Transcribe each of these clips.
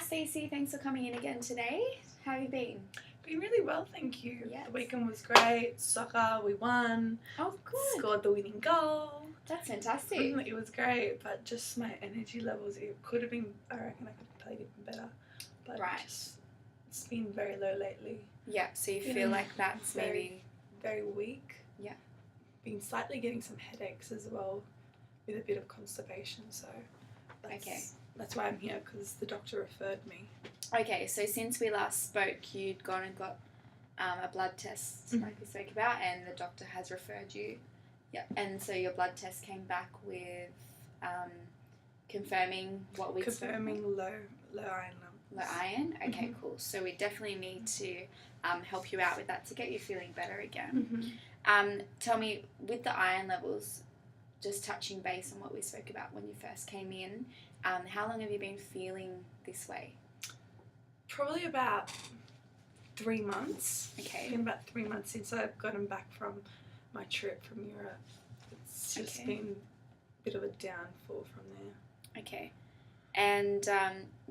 Stacy. Thanks for coming in again today. How have you been? Been really well, thank you. Yes. The weekend was great. Soccer, we won. Oh, good. Scored the winning goal. That's fantastic. It was great, but just my energy levels, it could have been, I reckon I could have played even better. But Right. it's been very low lately. Yeah, so you feel like that's maybe... Very weak. Yeah. Been slightly getting some headaches as well with a bit of constipation, so that's why I'm here, because the doctor referred me. Okay, so since we last spoke, you'd gone and got a blood test, like we spoke about, and the doctor has referred you. Yeah, and so your blood test came back with confirming what we Confirming low iron levels. Low iron? Okay, cool. So we definitely need to help you out with that to get you feeling better again. Tell me, with the iron levels, just touching base on what we spoke about when you first came in, how long have you been feeling this way? Probably about 3 months. Okay. It's been about 3 months since I've gotten back from my trip from Europe. It's just been a bit of a downfall from there. Okay. And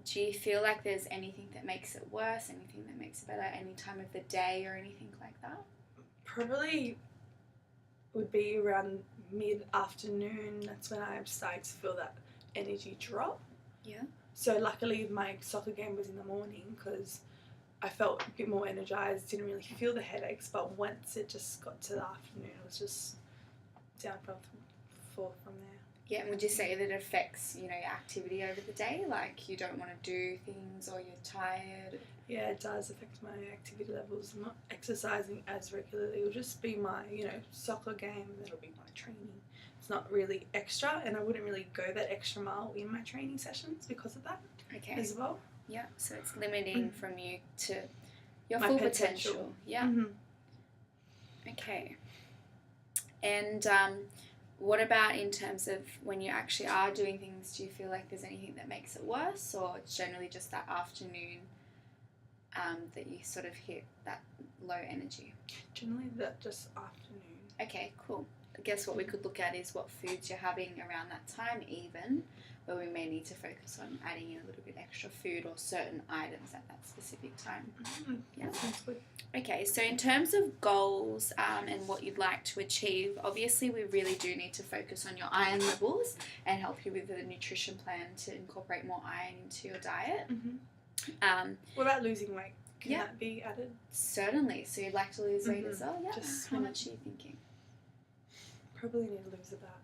do you feel like there's anything that makes it worse, anything that makes it better, any time of the day or anything like that? Probably would be around mid-afternoon. That's when I'm starting to feel that energy drop. Yeah. So luckily my soccer game was in the morning, because I felt a bit more energized, didn't really feel the headaches, but once it just got to the afternoon, it was just downfall from there. Yeah, and would you say that it affects, your activity over the day? Like, you don't want to do things, or you're tired? Yeah, it does affect my activity levels. I'm not exercising as regularly. It'll just be my, soccer game, and it'll be my training. It's not really extra, and I wouldn't really go that extra mile in my training sessions because of that as well. Yeah, so it's limiting from you to your My full potential. Yeah. Okay. And what about in terms of when you actually are doing things, do you feel like there's anything that makes it worse, or it's generally just that afternoon that you sort of hit that low energy? Generally that just afternoon. Okay, cool. I guess what we could look at is what foods you're having around that time, even, where we may need to focus on adding in a little bit extra food or certain items at that specific time. Yeah, sounds good. Okay, so in terms of goals and what you'd like to achieve, obviously we really do need to focus on your iron levels and help you with the nutrition plan to incorporate more iron into your diet. What about losing weight? Can that be added? Certainly. So you'd like to lose weight as well? Yeah. Just how much are you thinking? Probably need to lose about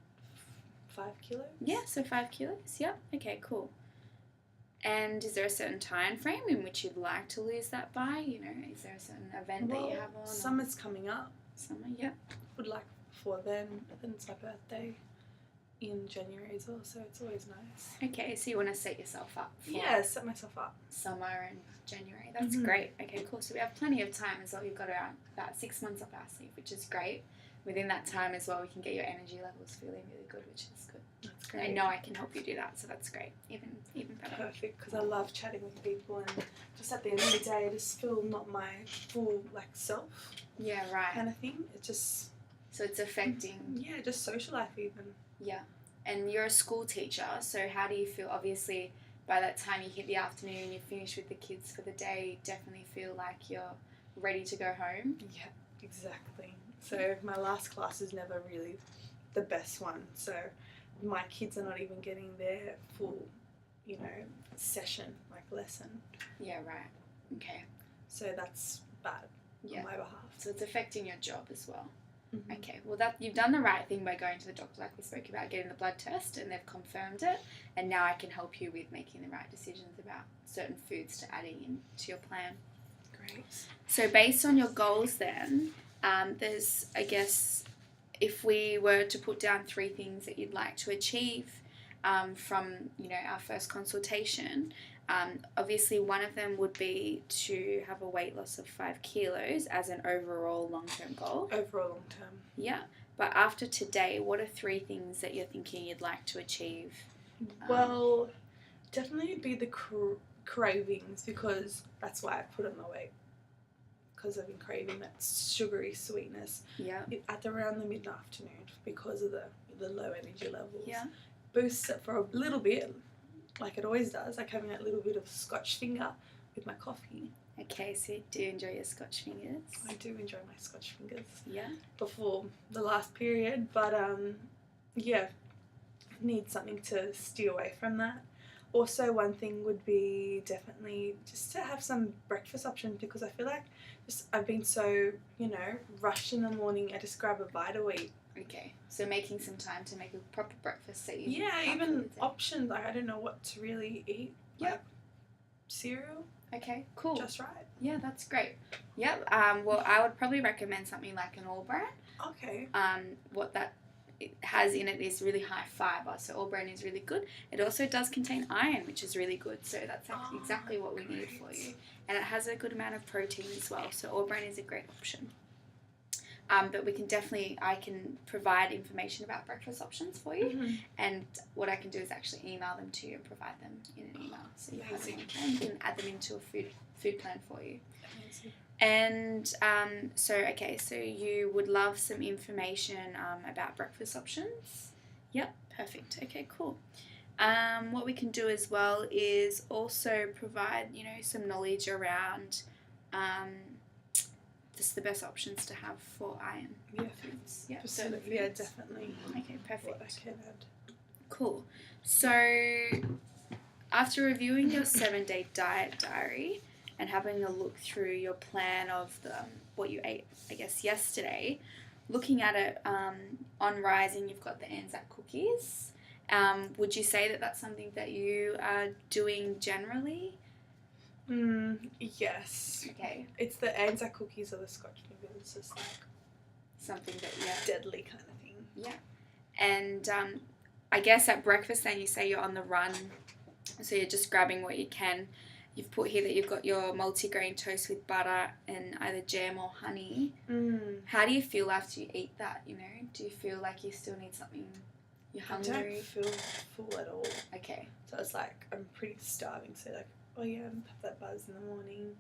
5 kilos. Yeah, so 5 kilos. Yep. Okay, cool. And is there a certain time frame in which you'd like to lose that by? Is there a certain event that you have on? Summer's coming up. Summer, yep. Would like before then. Then it's my birthday in January as well, so it's always nice. Okay, so you want to set yourself up for set myself up. Summer and January. That's great. Okay, cool. So we have plenty of time as well. You've got around about 6 months up our sleeve, which is great. Within that time as well, we can get your energy levels feeling really good, which is good. That's great. I know I can help you do that, so that's great. Even better. Perfect, because I love chatting with people, and just at the end of the day, I just feel not my full self. Yeah, right. Kind of thing. It just. So it's affecting. Yeah, just social life even. Yeah, and you're a school teacher, so how do you feel? Obviously, by that time you hit the afternoon, you finish with the kids for the day, you definitely feel like you're ready to go home. Yeah, exactly. So my last class is never really the best one. So my kids are not even getting their full, session, lesson. Yeah, right. Okay. So that's bad on my behalf. So it's affecting your job as well. Okay, well you've done the right thing by going to the doctor, like we spoke about, getting the blood test, and they've confirmed it, and now I can help you with making the right decisions about certain foods to adding into your plan. Great. So based on your goals then, there's, I guess, if we were to put down 3 things that you'd like to achieve from, our first consultation, obviously one of them would be to have a weight loss of 5 kilos as an overall long-term goal. Overall long-term. Yeah. But after today, what are 3 things that you're thinking you'd like to achieve? Well, definitely be the cravings, because that's why I put on the weight. Because I've been craving that sugary sweetness at around the mid-afternoon because of the low energy levels. Yeah. Boosts it for a little bit, like it always does, like having that little bit of Scotch finger with my coffee. Okay, so do you enjoy your Scotch fingers? I do enjoy my Scotch fingers. Yeah. Before the last period, but yeah, need something to steer away from that. Also, one thing would be definitely just to have some breakfast options, because I feel like I've been so, rushed in the morning. I just grab a Vita Wheat. Okay, so making some time to make a proper breakfast that you even options, like I don't know what to really eat. Yep. Like cereal. Okay, cool. Just right. Yeah, that's great. Yep. Well, I would probably recommend something like an all bran. Okay. What that it has in it is really high fiber, so all bran is really good. It also does contain iron, which is really good, so that's exactly what we need for you. And it has a good amount of protein as well, so all bran is a great option. But I can provide information about breakfast options for you, and what I can do is actually email them to you and provide them in an email, so you have them and you can add them into a food plan for you. Amazing. And so you would love some information about breakfast options? Yep, perfect. Okay, cool. What we can do as well is also provide, some knowledge around just the best options to have for iron foods. Yeah, absolutely. Yeah, definitely. Okay, perfect. What I can add. Cool. So after reviewing your 7-day diet diary and having a look through your plan of what you ate, I guess, yesterday, looking at it on Rising, you've got the Anzac cookies. Would you say that that's something that you are doing generally? Yes. Okay. It's the Anzac cookies or the Scotch fingers. It's just like something that deadly kind of thing. Yeah. And I guess at breakfast then you say you're on the run, so you're just grabbing what you can. You've put here that you've got your multigrain toast with butter and either jam or honey. How do you feel after you eat that, Do you feel like you still need something? You're hungry? I don't feel full at all. Okay. So it's like I'm pretty starving, so like, oh yeah, I'm have that buzz in the morning,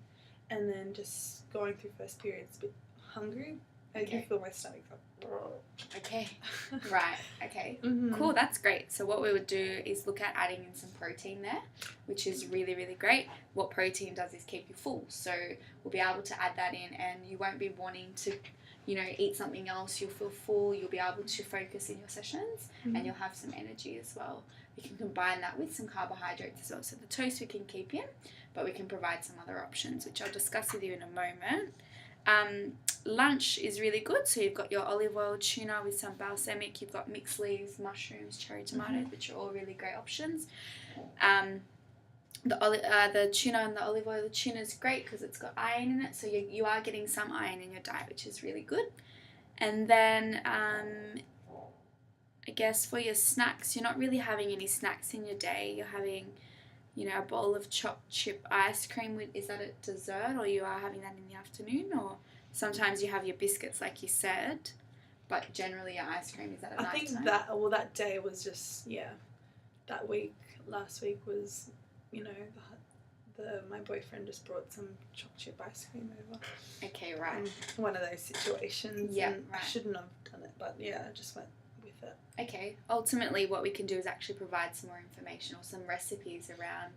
and then just going through first period, it's a bit hungry. I do feel my stomach like, okay, right, okay, cool, that's great. So what we would do is look at adding in some protein there, which is really, really great. What protein does is keep you full, so we'll be able to add that in, and you won't be wanting to, eat something else. You'll feel full, you'll be able to focus in your sessions, and you'll have some energy as well. We can combine that with some carbohydrates as well. So the toast we can keep in, but we can provide some other options, which I'll discuss with you in a moment. Lunch is really good. So you've got your olive oil tuna with some balsamic. You've got mixed leaves, mushrooms, cherry tomatoes, which are all really great options. The tuna and the olive oil. The tuna is great because it's got iron in it. So you are getting some iron in your diet, which is really good. And then I guess for your snacks, you're not really having any snacks in your day. You're having, a bowl of chopped chip ice cream. Is that a dessert, or you are having that in the afternoon? Or sometimes you have your biscuits, like you said, but generally your ice cream is at night time? I think that day was just, that last week was, my boyfriend just brought some chopped chip ice cream over. Okay, right. One of those situations. Yeah, right. I shouldn't have done it, but I just went with it. Okay. Ultimately, what we can do is actually provide some more information or some recipes around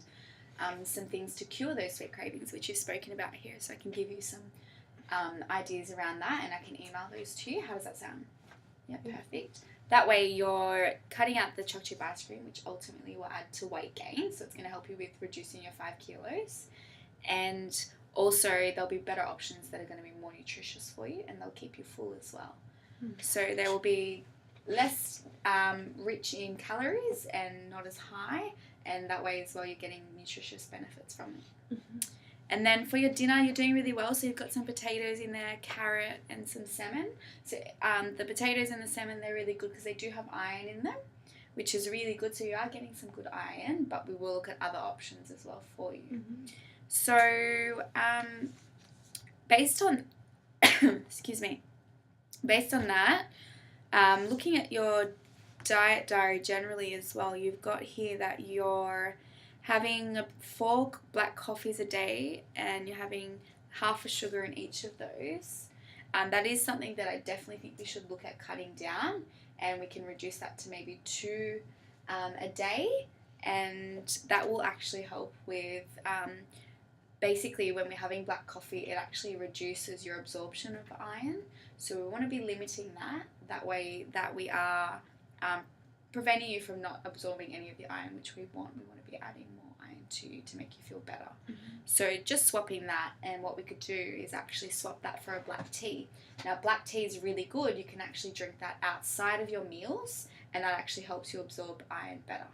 some things to cure those sweet cravings, which you've spoken about here. So I can give you some ideas around that, and I can email those to you. How does that sound? Yeah, perfect. That way you're cutting out the chocolate chip ice cream, which ultimately will add to weight gain. So it's going to help you with reducing your 5 kilos. And also there'll be better options that are going to be more nutritious for you, and they'll keep you full as well. So they will be less rich in calories and not as high, and that way as well you're getting nutritious benefits from it. And then for your dinner, you're doing really well. So you've got some potatoes in there, carrot, and some salmon. So the potatoes and the salmon, they're really good because they do have iron in them, which is really good. So you are getting some good iron, but we will look at other options as well for you. So based on, based on that, looking at your diet diary generally as well, you've got here that you're having 4 black coffees a day, and you're having half a sugar in each of those. That is something that I definitely think we should look at cutting down, and we can reduce that to maybe 2 a day, and that will actually help with basically when we're having black coffee, it actually reduces your absorption of iron. So we want to be limiting that way that we are preventing you from not absorbing any of the iron, which we want. We want to be adding more iron to make you feel better. So just swapping that, and what we could do is actually swap that for a black tea. Now black tea is really good. You can actually drink that outside of your meals, and that actually helps you absorb iron better.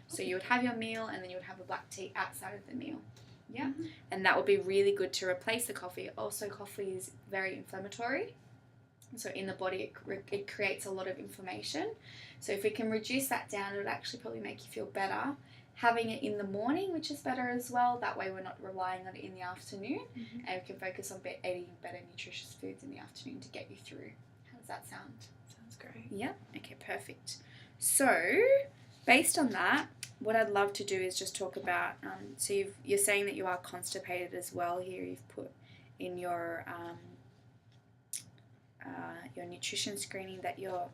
So you would have your meal, and then you would have a black tea outside of the meal. Yeah, and that would be really good to replace the coffee. Also, coffee is very inflammatory. So in the body, it creates a lot of inflammation. So if we can reduce that down, it would actually probably make you feel better. Having it in the morning, which is better as well. That way we're not relying on it in the afternoon, and we can focus on eating better nutritious foods in the afternoon to get you through. How does that sound? Sounds great. Yeah? Okay, perfect. So based on that, what I'd love to do is just talk about, so you're saying that you are constipated as well here. You've put in your nutrition screening that you're,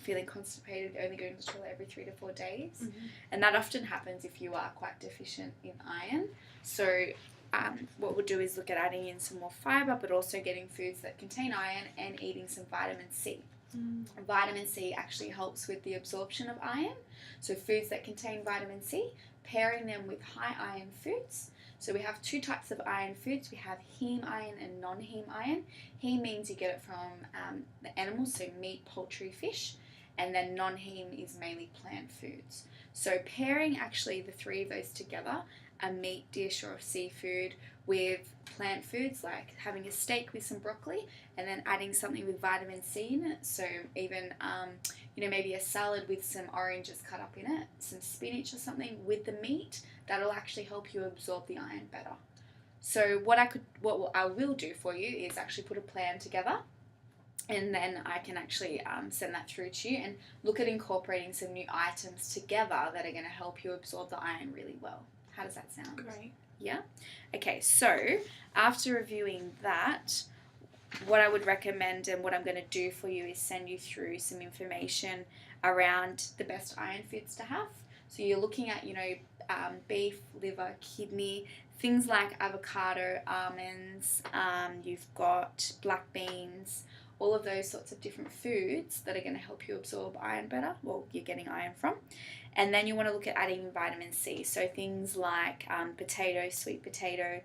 feeling constipated, only going to the toilet every 3 to 4 days. And that often happens if you are quite deficient in iron. So what we'll do is look at adding in some more fibre, but also getting foods that contain iron and eating some vitamin C. Vitamin C actually helps with the absorption of iron. So foods that contain vitamin C, pairing them with high iron foods. So we have 2 types of iron foods. We have heme iron and non-heme iron. Heme means you get it from the animals, so meat, poultry, fish. And then non-heme is mainly plant foods. So pairing actually the 3 of those together, a meat dish or a seafood with plant foods, like having a steak with some broccoli, and then adding something with vitamin C in it. So even, maybe a salad with some oranges cut up in it, some spinach or something with the meat, that'll actually help you absorb the iron better. So what I will do for you is actually put a plan together, and then I can actually send that through to you and look at incorporating some new items together that are going to help you absorb the iron really well. How does that sound? Great. Yeah? Okay, so after reviewing that, what I would recommend and what I'm going to do for you is send you through some information around the best iron foods to have. So you're looking at, beef, liver, kidney, things like avocado, almonds, you've got black beans, all of those sorts of different foods that are going to help you absorb iron better, well, you're getting iron from. And then you want to look at adding vitamin C. So things like potato, sweet potato,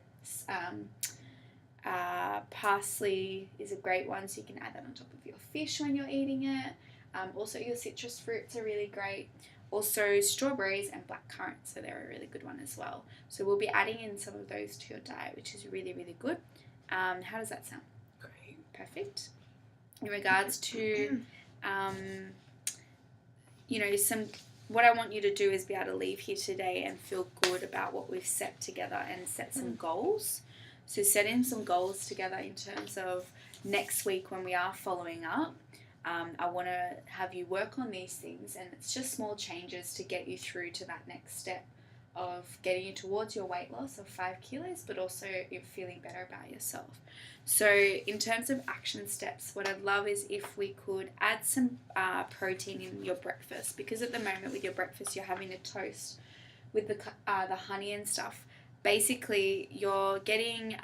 parsley is a great one, so you can add that on top of your fish when you're eating it. Also, your citrus fruits are really great. Also, strawberries and blackcurrant, so they're a really good one as well. So we'll be adding in some of those to your diet, which is really, really good. How does that sound? Great. Perfect. In regards to, what I want you to do is be able to leave here today and feel good about what we've set together and set some goals. So setting some goals together in terms of next week when we are following up. I want to have you work on these things, and it's just small changes to get you through to that next step of getting you towards your weight loss of 5 kilos, but also you're feeling better about yourself. So in terms of action steps, what I'd love is if we could add some protein in your breakfast, because at the moment with your breakfast you're having a toast with the honey and stuff. Basically you're getting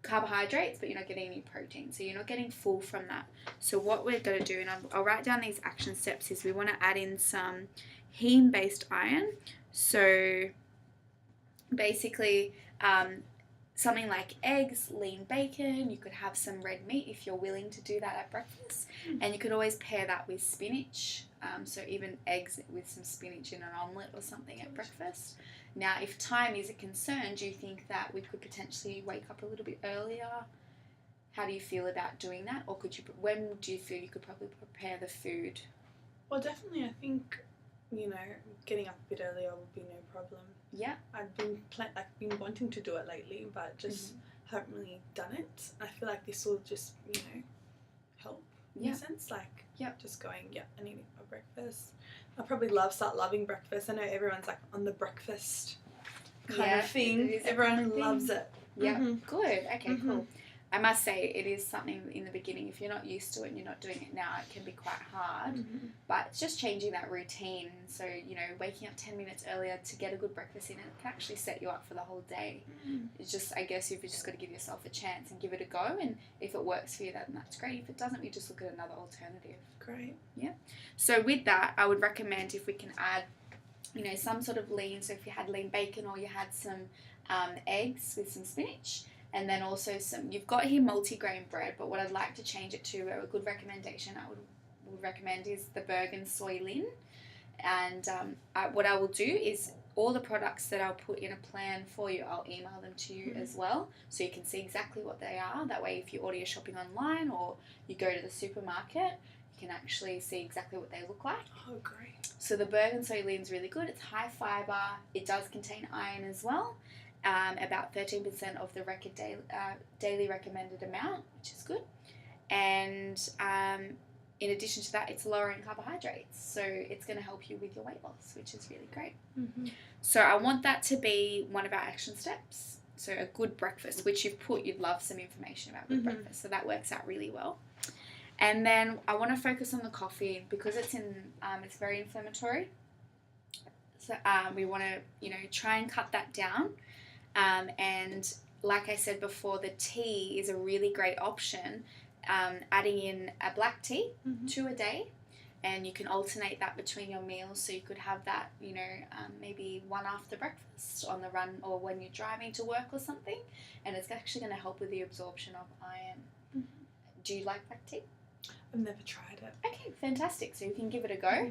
carbohydrates, but you're not getting any protein, so you're not getting full from that. So what we're going to do, and I'll write down these action steps, is we want to add in some heme based iron. So basically something like eggs, lean bacon, you could have some red meat if you're willing to do that at breakfast, and you could always pair that with spinach, so even eggs with some spinach in an omelette or something at breakfast. Now, if time is a concern, do you think that we could potentially wake up a little bit earlier? How do you feel about doing that? Or when do you feel you could probably prepare the food? Well, definitely, I think, getting up a bit earlier would be no problem. Yeah. I've been wanting to do it lately, but just haven't really done it. I feel like this will just, help in a sense. Like, just going, I need a breakfast. I probably start loving breakfast. I know everyone's like on the breakfast kind of thing. Everyone loves it. Yeah, good. Okay, cool. I must say it is something in the beginning, if you're not used to it and you're not doing it now, it can be quite hard. Mm-hmm. But it's just changing that routine. So, waking up 10 minutes earlier to get a good breakfast in, it can actually set you up for the whole day. Mm-hmm. It's just, I guess you've just got to give yourself a chance and give it a go. And if it works for you, then that's great. If it doesn't, we just look at another alternative. Great. Yeah. So with that, I would recommend if we can add, some sort of lean. So if you had lean bacon or you had some eggs with some spinach. And then also you've got here multigrain bread, but what I'd like to change it to, a good recommendation I would recommend is the Bergen soy lean. And what I will do is all the products that I'll put in a plan for you, I'll email them to you as well, so you can see exactly what they are. That way, if you order your shopping online or you go to the supermarket, you can actually see exactly what they look like. Oh, great. So the Bergen soy lean is really good. It's high fiber. It does contain iron as well. About 13% of the daily recommended amount, which is good. And in addition to that, it's lowering carbohydrates. So it's going to help you with your weight loss, which is really great. Mm-hmm. So I want that to be one of our action steps. So a good breakfast, which you'd love some information about good breakfast. So that works out really well. And then I want to focus on the coffee because it's it's very inflammatory. So we want to, try and cut that down. And like I said before, the tea is a really great option. Adding in a black tea, 2 a day, and you can alternate that between your meals. So you could have that, maybe one after breakfast on the run or when you're driving to work or something. And it's actually going to help with the absorption of iron. Mm-hmm. Do you like black tea? I've never tried it. Okay, fantastic. So you can give it a go.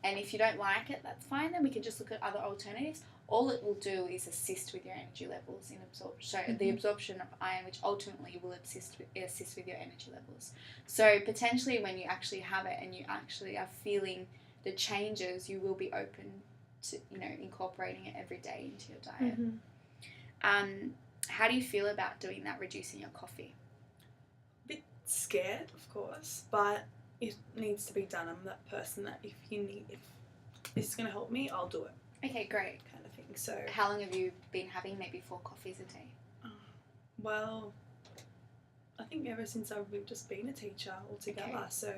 And if you don't like it, that's fine. Then we can just look at other alternatives. All it will do is assist with your energy levels in absorption. So the absorption of iron, which ultimately will assist with your energy levels. So potentially when you actually have it and you actually are feeling the changes, you will be open to, incorporating it every day into your diet. Mm-hmm. How do you feel about doing that, reducing your coffee? A bit scared, of course, but it needs to be done. I'm that person that if this is going to help me, I'll do it. Okay, great. Kind of thing. So how long have you been having maybe 4 coffees a day? Well, I think ever since I've just been a teacher altogether. Okay. So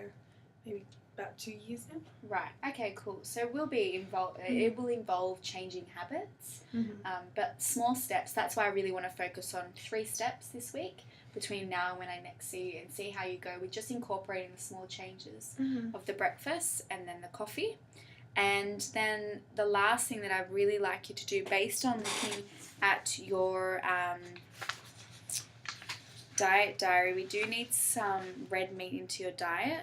maybe about 2 years now. Right. Okay, cool. So we'll be involved. It will involve changing habits, but small steps. That's why I really want to focus on 3 steps this week between now and when I next see you, and see how you go with just incorporating the small changes of the breakfast and then the coffee. And then the last thing that I'd really like you to do, based on looking at your diet diary, we do need some red meat into your diet,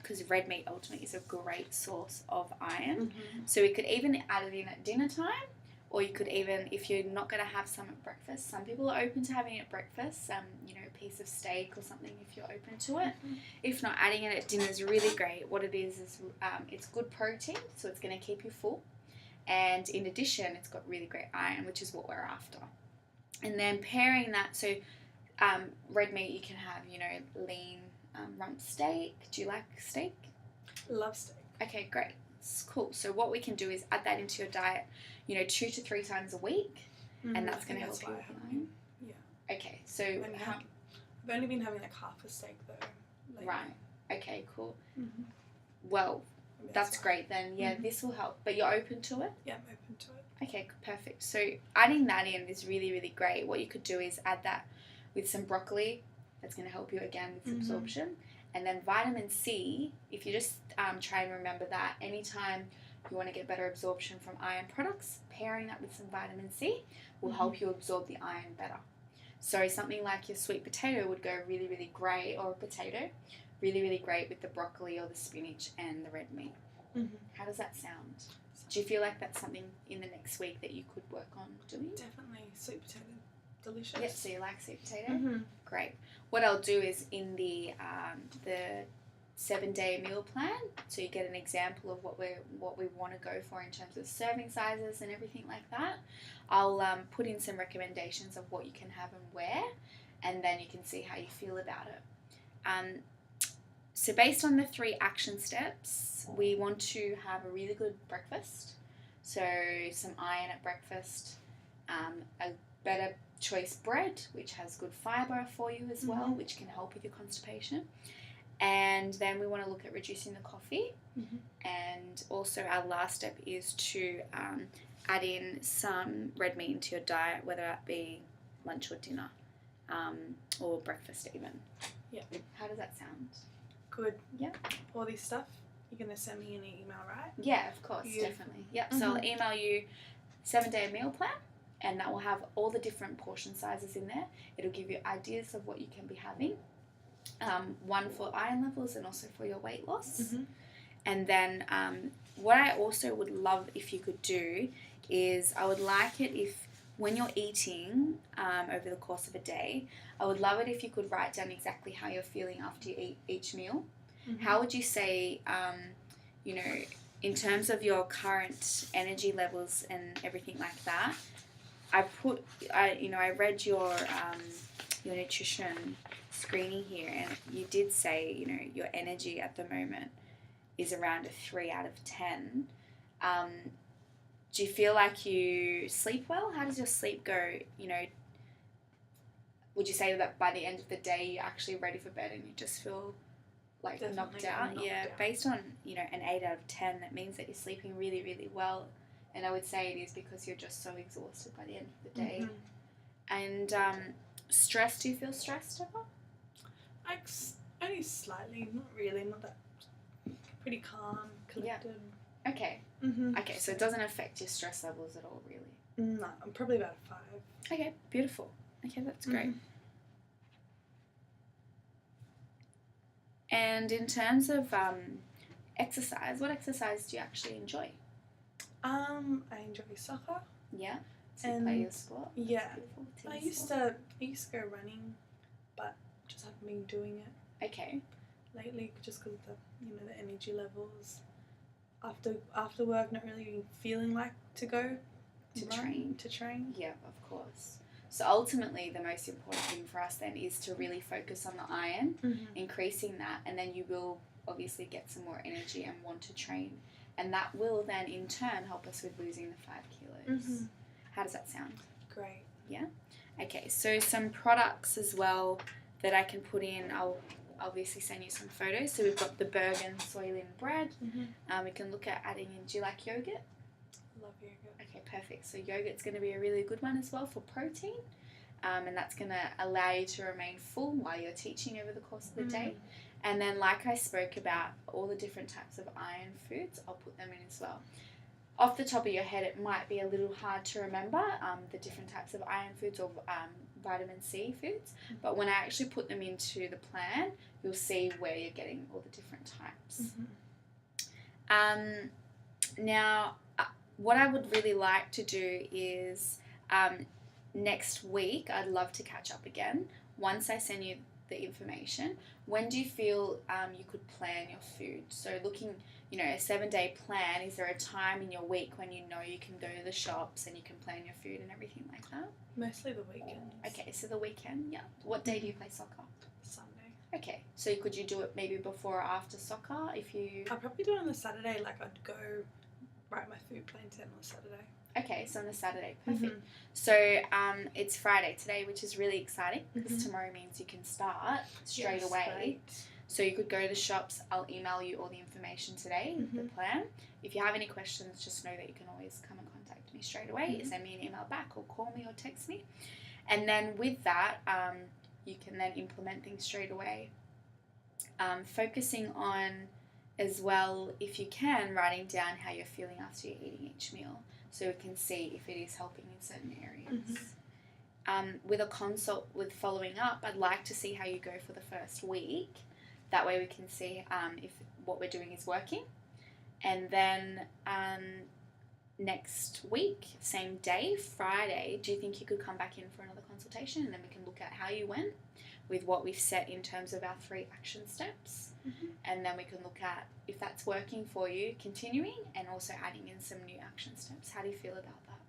because red meat ultimately is a great source of iron. So we could even add it in at dinner time, or you could even, if you're not going to have some at breakfast, some people are open to having it at breakfast, a piece of steak or something if you're open to it. If not, adding it at dinner is really great. What it is it's good protein, so it's going to keep you full. And in addition, it's got really great iron, which is what we're after. And then pairing that, so red meat, you can have, lean rump steak. Do you like steak? Love steak. Okay, great. It's cool. So what we can do is add that into your diet, 2 to 3 times a week, and that's going to help you with iron. Yeah. Okay, so I've only been having like half a steak though. Lately. Right. Okay, cool. Well, that's great then. Yeah, this will help. But you're open to it? Yeah, I'm open to it. Okay, perfect. So adding that in is really, really great. What you could do is add that with some broccoli. That's going to help you again with absorption. And then vitamin C, if you just try and remember that anytime you want to get better absorption from iron products, pairing that with some vitamin C will help you absorb the iron better. So something like your sweet potato would go really, really great, or a potato, really, really great with the broccoli or the spinach and the red meat. How does that sound? Do you feel like that's something in the next week that you could work on doing? Definitely. Sweet potato. Delicious. Yep, so you like sweet potato? Great. What I'll do is in the 7-day meal plan, so you get an example of what we want to go for in terms of serving sizes and everything like that. I'll put in some recommendations of what you can have and where, and then you can see how you feel about it. So based on the 3 action steps, we want to have a really good breakfast. So some iron at breakfast, a better choice bread, which has good fibre for you as well, Mhm. which can help with your constipation. And then we want to look at reducing the coffee. Mhm. And also our last step is to add in some red meat into your diet, whether that be lunch or dinner, or breakfast even. Yeah. How does that sound? Good. Yeah. All this stuff, you're going to send me an email, right? Yeah, of course, Beautiful. definitely. Yep, so I'll email you 7-day meal plan, and that will have all the different portion sizes in there. It'll give you ideas of what you can be having. One for iron levels and also for your weight loss. Mhm. And then what I also would love if you could do is I would like it if when you're eating over the course of a day, I would love it if you could write down exactly how you're feeling after you eat each meal. Mhm. How would you say, you know, in terms of your current energy levels and everything like that? I read your nutrition screening here, and you did say, you know, your energy at the moment is around a 3 out of 10. Do you feel like you sleep well? How does your sleep go? You know, would you say that by the end of the day you're actually ready for bed and you just feel like knocked out? Yeah, based on, you know, an 8 out of 10, that means that you're sleeping really, really well. And I would say it is because you're just so exhausted by the end of the day. Mhm. And stress, do you feel stressed ever? Only slightly, not really, not that. Pretty calm, collected. Okay. Mhm. Okay, so it doesn't affect your stress levels at all, really? No, I'm probably about a 5. Okay, beautiful. Okay, that's great. Mhm. And in terms of exercise, what exercise do you actually enjoy? I enjoy soccer. Yeah. So you play your sport? Yeah. Beautiful. Team I used sport. to go running, but just haven't been doing it Okay. lately, just because of the energy levels. After work, not really been feeling like to go To run, train. Yeah, of course. So ultimately, the most important thing for us then is to really focus on the iron, increasing that, and then you will obviously get some more energy and want to train. And that will then in turn help us with losing the 5 kilos. Mm-hmm. How does that sound? Great. Yeah? Okay, so some products as well that I can put in, I'll obviously send you some photos. So we've got the Bergen soylent bread. We can look at adding in, do you like yogurt? Love yogurt. Okay, perfect. So yogurt's going to be a really good one as well for protein. And that's going to allow you to remain full while you're teaching over the course of the day. And then like I spoke about, all the different types of iron foods, I'll put them in as well. Off the top of your head, it might be a little hard to remember the different types of iron foods or vitamin C foods, but when I actually put them into the plan, you'll see where you're getting all the different types. Now, what I would really like to do is next week, I'd love to catch up again. Once I send you the information, when do you feel you could plan your food? So looking, a 7-day plan, is there a time in your week when you know you can go to the shops and you can plan your food and everything like that? Mostly the weekends. Okay, so the weekend, yeah. What day do you play soccer? Sunday. Okay, so could you do it maybe before or after soccer if you... I'd probably do it on the Saturday, like I'd go write my food plan down on the Saturday. Okay, so on the Saturday, perfect. So it's Friday today, which is really exciting because tomorrow means you can start straight away. Great. So you could go to the shops. I'll email you all the information today, the plan. If you have any questions, just know that you can always come and contact me straight away. Send me an email back or call me or text me. And then with that, you can then implement things straight away. Focusing on, as well, if you can, writing down how you're feeling after you're eating each meal, so we can see if it is helping in certain areas. With a consult with following up, I'd like to see how you go for the first week. That way we can see if what we're doing is working. And then next week, same day, Friday, do you think you could come back in for another consultation, and then we can look at how you went with what we've set in terms of our 3 action steps? And then we can look at if that's working for you, continuing, and also adding in some new action steps. How do you feel about that?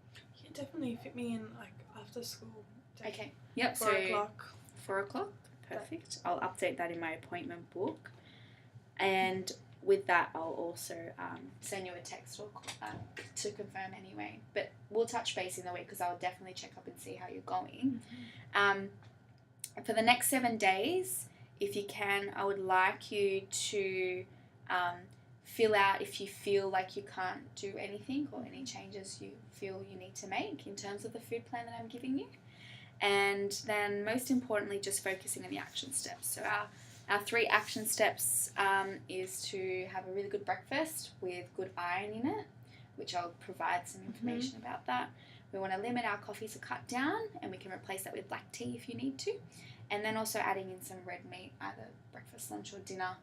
Yeah, definitely fit me in like after school. Okay. Yep. 4 o'clock. 4 o'clock. Perfect. I'll update that in my appointment book. And with that, I'll also send you a text or to confirm anyway. But we'll touch base in the week because I'll definitely check up and see how you're going. For the next 7 days, if you can, I would like you to fill out if you feel like you can't do anything or any changes you feel you need to make in terms of the food plan that I'm giving you. And then most importantly, just focusing on the action steps. So our 3 action steps is to have a really good breakfast with good iron in it, which I'll provide some information about that. We want to limit our coffees or cut down, and we can replace that with black tea if you need to. And then also adding in some red meat, either breakfast, lunch or dinner,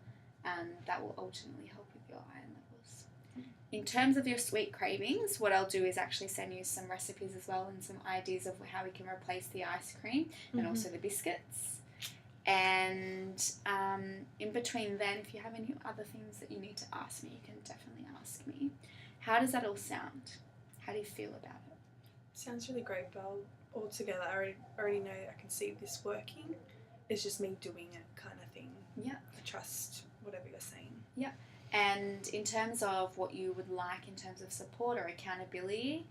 that will ultimately help with your iron levels. In terms of your sweet cravings, what I'll do is actually send you some recipes as well and some ideas of how we can replace the ice cream and also the biscuits. And in between then, if you have any other things that you need to ask me, you can definitely ask me. How does that all sound? How do you feel about it? Sounds really great, Belle. Altogether, I already know I can see this working. It's just me doing it kind of thing. Yeah. I trust whatever you're saying. Yeah. And in terms of what you would like in terms of support or accountability,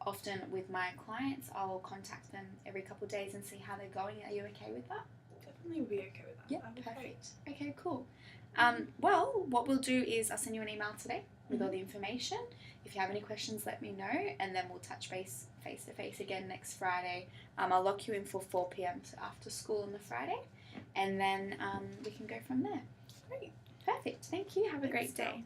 often with my clients, I'll contact them every couple of days and see how they're going. Are you okay with that? Definitely would be okay with that. Yeah, perfect. Okay, cool. Well, what we'll do is I'll send you an email today with all the information. If you have any questions, let me know, and then we'll touch base face-to-face again next Friday. I'll lock you in for 4 p.m. after school on the Friday, and then we can go from there. Great. Perfect. Thank you. Have a great day. Belle.